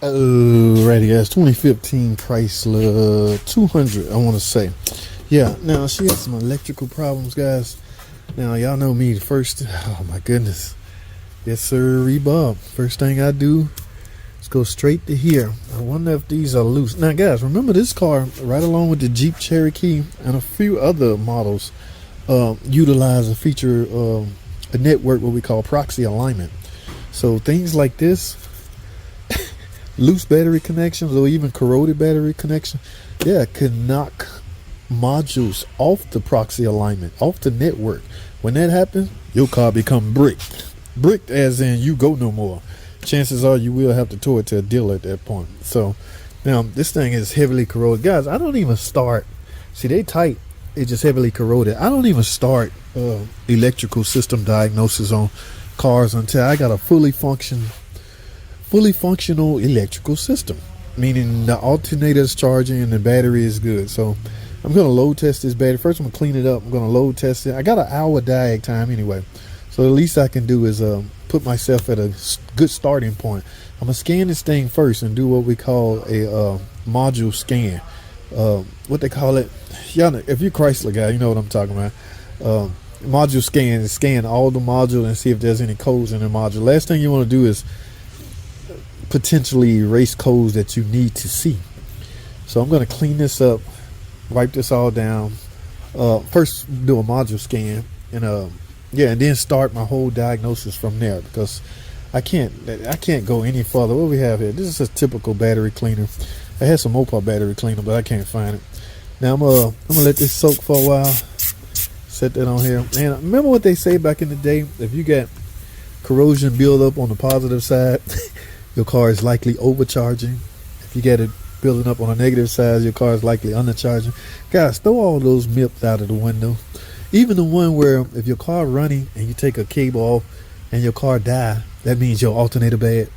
Alrighty guys, 2015 Chrysler 200 I want to say. Yeah, now she had some electrical problems, guys. Now y'all know me, first, oh my goodness, yes sir, Bob, first thing I do is go straight to here. I wonder if these are loose. Now guys, remember this car, right along with the Jeep Cherokee and a few other models, utilize a feature, a network, what we call proxy alignment. So things like this, loose battery connections or even corroded battery connection, yeah, can knock modules off the proxy alignment, off the network. When that happens, your car become bricked as in you go no more. Chances are you will have to tow it to a dealer at that point. So now this thing is heavily corroded, guys. I don't even start, see, they tight, it's just heavily corroded. I don't even start electrical system diagnosis on cars until I got a fully functional electrical system, meaning the alternator is charging and the battery is good. So I'm going to load test this battery. First I'm going to clean it up. I'm going to load test it. I got an hour diag time anyway, so the least I can do is put myself at a good starting point. I'm going to scan this thing first and do what we call a module scan. What they call it, y'all know, if you're Chrysler guy, you know what I'm talking about. Module scan is scan all the module and see if there's any codes in the module. Last thing you want to do is potentially erase codes that you need to see. So I'm going to clean this up, wipe this all down, first do a module scan, and yeah, and then start my whole diagnosis from there, because I can't go any further. What we have here, this is a typical battery cleaner. I had some Mopar battery cleaner, but I can't find it. Now I'm gonna let this soak for a while. Set that on here. And remember what they say back in the day, if you got corrosion build up on the positive side, your car is likely overcharging. If you get it building up on a negative side, your car is likely undercharging. Guys, throw all those myths out of the window. Even the one where if your car running and you take a cable off and your car die, that means your alternator bad.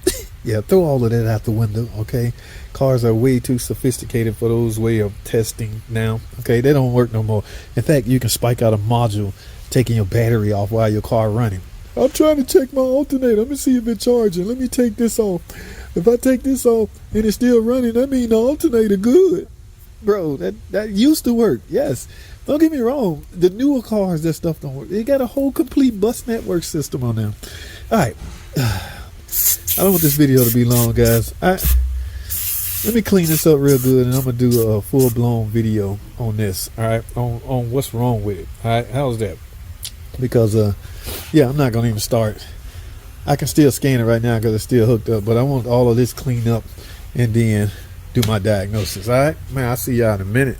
Yeah, throw all of that out the window, okay? Cars are way too sophisticated for those way of testing now, okay? They don't work no more. In fact, you can spike out a module taking your battery off while your car running. I'm trying to check my alternator. Let me see if it's charging. Let me take this off. If I take this off and it's still running, that means the alternator good. Bro, that used to work, yes. Don't get me wrong. The newer cars, that stuff don't work. They got a whole complete bus network system on them. All right. I don't want this video to be long, guys. Let me clean this up real good, and I'm going to do a full-blown video on this, all right, on what's wrong with it, all right? How's that? Because, yeah, I'm not going to even start. I can still scan it right now because it's still hooked up, but I want all of this cleaned up and then do my diagnosis, all right? Man, I'll see y'all in a minute.